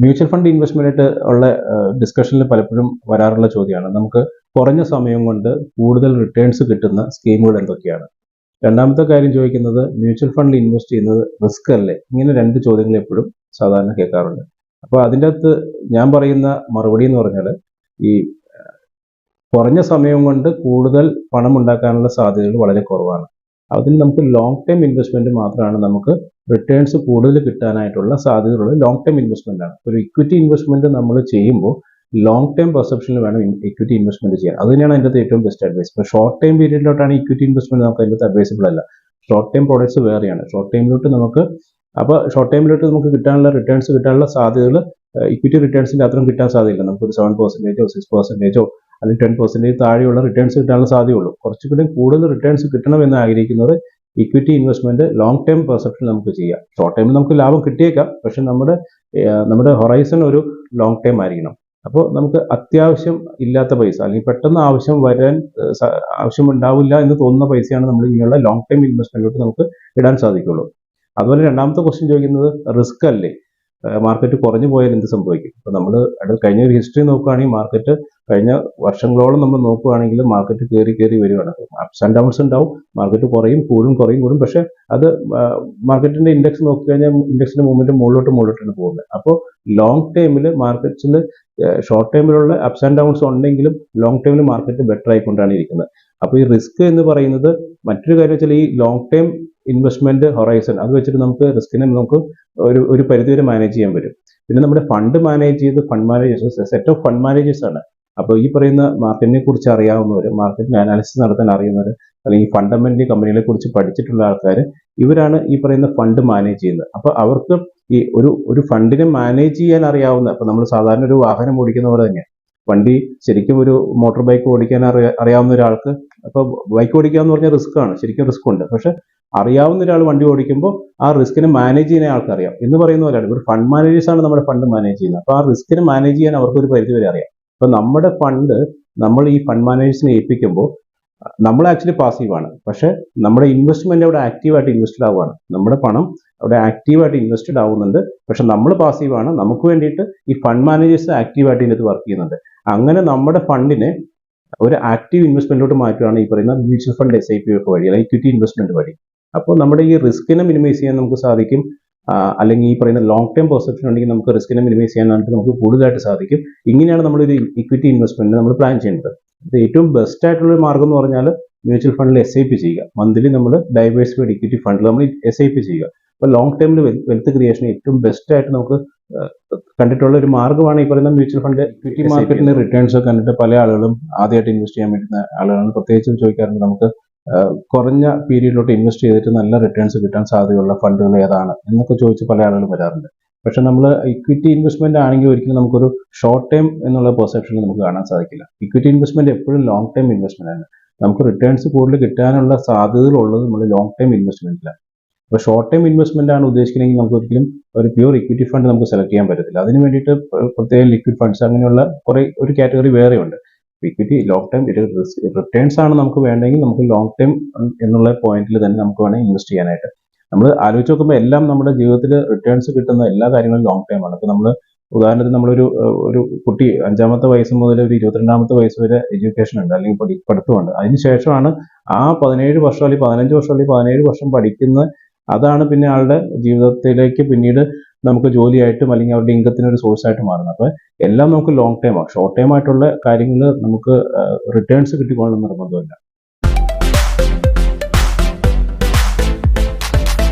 Mutual fund investment ഉള്ള ഡിസ്കഷനിൽ പലപ്പോഴും വരാറുള്ള ചോദ്യമാണ് നമുക്ക് കുറഞ്ഞ സമയം കൊണ്ട് കൂടുതൽ റിട്ടേൺസ് കിട്ടുന്ന സ്കീമുകൾ എന്തൊക്കെയാണ്. രണ്ടാമത്തെ കാര്യം ചോദിക്കുന്നത് മ്യൂച്വൽ ഫണ്ടിൽ ഇൻവെസ്റ്റ് ചെയ്യുന്നത് റിസ്ക് അല്ലേ? ഇങ്ങനെ രണ്ട് ചോദ്യങ്ങൾ എപ്പോഴും സാധാരണ കേൾക്കാറുണ്ട്. അപ്പോൾ അതിൻ്റെ അകത്ത് ഞാൻ പറയുന്ന മറുപടി എന്ന് പറഞ്ഞാൽ ഈ കുറഞ്ഞ സമയം കൊണ്ട് കൂടുതൽ പണം ഉണ്ടാക്കാനുള്ള സാധ്യതകൾ വളരെ കുറവാണ്. അതിൽ നമുക്ക് ലോങ് ടേം ഇൻവെസ്റ്റ്മെന്റ് മാത്രമാണ് നമുക്ക് റിട്ടേൺസ് കൂടുതൽ കിട്ടാനായിട്ടുള്ള സാധ്യതയുള്ള ലോങ് ടേം ഇൻവെസ്റ്റ്മെന്റ് ആണ്. ഒരു ഇക്വിറ്റി ഇൻവെസ്റ്റ്മെന്റ് നമ്മൾ ചെയ്യുമ്പോൾ ലോങ് ടേം പെർസെപ്ഷനിൽ വേണം ഇക്വിറ്റി ഇൻവെസ്റ്റ്മെന്റ് ചെയ്യാൻ. അത് തന്നെയാണ് അതിൻ്റെ ഏറ്റവും ബെസ്റ്റ് അഡ്വൈസ്. ഇപ്പോൾ ഷോർട്ട് ടൈം പീരീഡിലോട്ടാണ് ഇക്വിറ്റി ഇൻവെസ്റ്റ്മെന്റ് നമുക്ക് അതിൻ്റെ അഡ്വൈസബിൾ അല്ല. ഷോർട്ട് ടൈം പ്രോഡക്ട്സ് വേറെയാണ്. ഷോർട്ട് ടൈമിലോട്ട് നമുക്ക് കിട്ടാനുള്ള റിട്ടേൺസ് കിട്ടാനുള്ള സാധ്യതകൾ ഇക്വിറ്റി റിട്ടേൺസിന്റെ അത്രയും കിട്ടാൻ സാധ്യതയില്ല. നമുക്കൊരു 7%, 6%, അല്ലെങ്കിൽ 10% താഴെയുള്ള റിട്ടേൺസ് കിട്ടാനുള്ള സാധ്യതയുള്ളൂ. കുറച്ചുകൂടി കൂടുതൽ റിട്ടേൺസ് കിട്ടണമെന്ന് ആഗ്രഹിക്കുന്നത് equity investment long term perception നമുക്ക് ചെയ്യാം. ഷോർട്ട് ടൈമിൽ നമുക്ക് ലാഭം കിട്ടിയേക്കാം, പക്ഷെ നമ്മുടെ ഹൊറൈസൺ ഒരു ലോങ് ടൈം ആയിരിക്കണം. അപ്പോൾ നമുക്ക് അത്യാവശ്യം ഇല്ലാത്ത പൈസ അല്ലെങ്കിൽ പെട്ടെന്ന് ആവശ്യമുണ്ടാവില്ല എന്ന് തോന്നുന്ന പൈസയാണ് നമ്മൾ ഇങ്ങനെയുള്ള ലോങ് ടൈം ഇൻവെസ്റ്റ്മെന്റിലോട്ട് നമുക്ക് ഇടാൻ സാധിക്കുള്ളൂ. അതുപോലെ രണ്ടാമത്തെ ക്വസ്റ്റ്യൻ ചോദിക്കുന്നത് റിസ്ക് അല്ലേ, മാർക്കറ്റ് കുറഞ്ഞു പോയാൽ എന്ത് സംഭവിക്കും? ഇപ്പോൾ നമ്മൾ കഴിഞ്ഞ ഒരു ഹിസ്റ്ററി നോക്കുകയാണെങ്കിൽ മാർക്കറ്റ് കഴിഞ്ഞ വർഷങ്ങളോളം നമ്മൾ നോക്കുകയാണെങ്കിൽ മാർക്കറ്റ് കയറി വരികയാണ്. അപ്സ് ആൻഡ് ഡൗൺസ് ഉണ്ടാവും, മാർക്കറ്റ് കുറയും. പക്ഷെ അത് മാർക്കറ്റിന്റെ ഇൻഡെക്സ് നോക്കിക്കഴിഞ്ഞാൽ ഇൻഡെക്സിന്റെ മൂവ്മെന്റ് മുകളിലോട്ടാണ് പോകുന്നത്. അപ്പോൾ ലോങ് ടൈമിൽ മാർക്കറ്റ്സിൽ ഷോർട്ട് ടൈമിലുള്ള അപ്സ് ആൻഡ് ഡൗൺസ് ഉണ്ടെങ്കിലും ലോങ് ടൈമിൽ മാർക്കറ്റ് ബെറ്റർ ആയിക്കൊണ്ടാണ് ഇരിക്കുന്നത്. അപ്പോൾ ഈ റിസ്ക് എന്ന് പറയുന്നത് മറ്റൊരു കാര്യം വെച്ചാൽ ഈ ലോങ് ടൈം ഇൻവെസ്റ്റ്മെന്റ് ഹൊറൈസൺ അത് വെച്ചിട്ട് നമുക്ക് റിസ്കിനെ നമുക്ക് ഒരു പരിധിവരെ മാനേജ് ചെയ്യാൻ പറ്റും. പിന്നെ നമ്മുടെ ഫണ്ട് മാനേജ് ചെയ്ത് fund managers set of fund managers ആണ്. അപ്പോൾ ഈ പറയുന്ന മാർക്കറ്റിനെ കുറിച്ച് അറിയാവുന്നവർ, മാർക്കറ്റിന് അനാലിസിസ് നടത്താൻ അറിയുന്നവർ, അല്ലെങ്കിൽ ഫണ്ടമെന്റലി കമ്പനികളെ കുറിച്ച് പഠിച്ചിട്ടുള്ള ആൾക്കാർ, ഇവരാണ് ഈ പറയുന്ന ഫണ്ട് മാനേജ് ചെയ്യുന്നത്. അപ്പോൾ അവർക്ക് ഈ ഒരു ഫണ്ടിനെ മാനേജ് ചെയ്യാൻ അറിയാവുന്ന, അപ്പോൾ നമ്മൾ സാധാരണ ഒരു വാഹനം ഓടിക്കുന്ന പോലെ തന്നെ വണ്ടി ശരിക്കും ഒരു മോട്ടോർ ബൈക്ക് ഓടിക്കാൻ അറിയാവുന്ന ഒരാൾക്ക്, അപ്പോൾ ബൈക്ക് ഓടിക്കുക എന്ന് പറഞ്ഞാൽ റിസ്ക് ആണ്, ശരിക്കും റിസ്ക് ഉണ്ട്. പക്ഷെ അറിയാവുന്ന ഒരാൾ വണ്ടി ഓടിക്കുമ്പോൾ ആ റിസ്കിനെ മാനേജ് ചെയ്യാൻ ആൾക്കറിയാം എന്ന് പറയുന്ന പോലെയാണ് ഇവർ ഫണ്ട് മാനേജേഴ്സ് ആണ് നമ്മുടെ ഫണ്ട് മാനേജ് ചെയ്യുന്നത്. അപ്പോൾ ആ റിസ്കിനെ മാനേജ് ചെയ്യാൻ അവർക്ക് ഒരു പരിധി വരെ അറിയാം. അപ്പോൾ നമ്മുടെ ഫണ്ട് നമ്മൾ ഈ ഫണ്ട് മാനേജേഴ്സിനെ ഏൽപ്പിക്കുമ്പോൾ നമ്മൾ ആക്ച്വലി പാസീവാണ്, പക്ഷെ നമ്മുടെ ഇൻവെസ്റ്റ്മെന്റ് അവിടെ ആക്റ്റീവായിട്ട് ഇൻവെസ്റ്റഡ് ആവുകയാണ്. നമ്മുടെ പണം അവിടെ ആക്റ്റീവായിട്ട് ഇൻവെസ്റ്റഡ് ആവുന്നുണ്ട്, പക്ഷെ നമ്മൾ പാസീവാണ്. നമുക്ക് വേണ്ടിയിട്ട് ഈ ഫണ്ട് മാനേജേഴ്സ് ആക്റ്റീവായിട്ട് ഇതിനകത്ത് വർക്ക് ചെയ്യുന്നുണ്ട്. അങ്ങനെ നമ്മുടെ ഫണ്ടിനെ ഒരു ആക്റ്റീവ് ഇൻവെസ്റ്റ്മെന്റിലോട്ട് മാറ്റുകയാണ് ഈ പറയുന്ന മ്യൂച്വൽ ഫണ്ട് SIP ഒക്കെ വഴി, അല്ലെങ്കിൽ ഇക്വിറ്റി ഇൻവെസ്റ്റ്മെന്റ് വഴി. അപ്പോൾ നമ്മുടെ ഈ റിസ്കിനെ മിനിമൈസ് ചെയ്യാൻ നമുക്ക് സാധിക്കും. അല്ലെങ്കിൽ ഈ പറയുന്ന ലോങ് ടൈം പെർസെപ്ഷൻ ഉണ്ടെങ്കിൽ നമുക്ക് റിസ്കിനെ മിനിമൈസ് ചെയ്യാനായിട്ട് നമുക്ക് കൂടുതലായിട്ട് സാധിക്കും. ഇങ്ങനെയാണ് നമ്മളൊരു ഇക്വിറ്റി ഇൻവെസ്റ്റ്മെന്റ് നമ്മൾ പ്ലാൻ ചെയ്യേണ്ടത്. ഇത് ഏറ്റവും ബെസ്റ്റ് ആയിട്ടുള്ള മാർഗം എന്ന് പറഞ്ഞാൽ മ്യൂച്വൽ ഫണ്ടിൽ SIP ചെയ്യുക. മന്ത്ലി നമ്മൾ ഡൈവേഴ്സിഫൈഡ് ഇക്വിറ്റി ഫണ്ടിൽ നമ്മൾ SIP ചെയ്യുക. അപ്പോൾ ലോങ് ടൈമിൽ വെൽത്ത് ക്രിയേഷൻ ഏറ്റവും ബെസ്റ്റ് ആയിട്ട് നമുക്ക് കണ്ടിട്ടുള്ള ഒരു മാർഗ്ഗമാണ് ഈ പറയുന്ന മ്യൂച്വൽ ഫണ്ട്. ഇക്വിറ്റി മാർക്കറ്റിന്റെ റിട്ടേൺസ് ഒക്കെ കണ്ടിട്ട് പല ആളുകളും ആദ്യമായിട്ട് ഇൻവെസ്റ്റ് ചെയ്യാൻ പറ്റുന്ന ആളുകളാണ് പ്രത്യേകിച്ചും ചോദിക്കാറുണ്ട്, നമുക്ക് കുറഞ്ഞ പീരീഡിലോട്ട് ഇൻവെസ്റ്റ് ചെയ്തിട്ട് നല്ല റിട്ടേൺസ് കിട്ടാൻ സാധ്യതയുള്ള ഫണ്ടുകൾ ഏതാണ് എന്നൊക്കെ ചോദിച്ച് പല ആളുകളും വരാറുണ്ട്. പക്ഷെ നമ്മൾ ഇക്വിറ്റി ഇൻവെസ്റ്റ്മെന്റ് ആണെങ്കിൽ ഒരിക്കലും നമുക്കൊരു ഷോർട്ട് ടൈം എന്നുള്ള പെർസെപ്ഷനിൽ നമുക്ക് കാണാൻ സാധിക്കില്ല. ഇക്വിറ്റി ഇൻവെസ്റ്റ്മെന്റ് എപ്പോഴും ലോങ് ടൈം ഇൻവെസ്റ്റ്മെന്റ് ആണ്. നമുക്ക് റിട്ടേൺസ് കൂടുതൽ കിട്ടാനുള്ള സാധ്യതകളുള്ളത് നമ്മൾ ലോങ് ടൈം ഇൻവെസ്റ്റ്മെന്റിലാണ്. അപ്പോൾ ഷോർട്ട് ടൈം ഇൻവെസ്റ്റ്മെന്റ് ആണ് ഉദ്ദേശിക്കുന്നതെങ്കിൽ നമുക്ക് ഒരിക്കലും ഒരു പ്യൂർ ഇക്വിറ്റി ഫണ്ട് നമുക്ക് സെലക്ട് ചെയ്യാൻ പറ്റത്തില്ല. അതിന് വേണ്ടിയിട്ട് പ്രത്യേക ലിക്വിഡ് ഫണ്ട്സ് അങ്ങനെയുള്ള ഒരു കാറ്റഗറി വേറെയുണ്ട്. ഇക്വിറ്റി ലോങ് ടൈം റിട്ടേൺസ് ആണ് നമുക്ക് വേണ്ടെങ്കിൽ നമുക്ക് ലോങ് ടൈം എന്നുള്ള പോയിന്റിൽ തന്നെ നമുക്ക് വേണമെങ്കിൽ ഇൻവെസ്റ്റ് ചെയ്യാനായിട്ട്. നമ്മൾ ആലോചിച്ച് നോക്കുമ്പോൾ എല്ലാം നമ്മുടെ ജീവിതത്തിൽ റിട്ടേൺസ് കിട്ടുന്ന എല്ലാ കാര്യങ്ങളും ലോങ് ടൈം ആണ്. അപ്പോൾ നമ്മൾ ഉദാഹരണത്തിന് ഒരു കുട്ടി 5ാമത്തെ വയസ്സ് മുതൽ ഒരു 22ാമത്തെ വയസ്സ് വരെ എഡ്യൂക്കേഷൻ ഉണ്ട്, അല്ലെങ്കിൽ പഠിത്തമുണ്ട്. അതിനുശേഷമാണ് ആ 17 വർഷം അല്ലെങ്കിൽ 15 വർഷം അല്ലെങ്കിൽ 17 വർഷം പഠിക്കുന്ന, അതാണ് പിന്നെ ആളുടെ ജീവിതത്തിലേക്ക് പിന്നീട് നമുക്ക് ജോലിയായിട്ടും അല്ലെങ്കിൽ അവരുടെ ഇൻകത്തിന് ഒരു സോഴ്സ് ആയിട്ട് മാറുന്നത്. അപ്പോൾ എല്ലാം നമുക്ക് ലോങ് ടൈമാണ്. ഷോർട്ട് ടൈം ആയിട്ടുള്ള കാര്യങ്ങൾ നമുക്ക് റിട്ടേൺസ് കിട്ടിക്കൊള്ളണമെന്ന് നിർബന്ധമില്ല.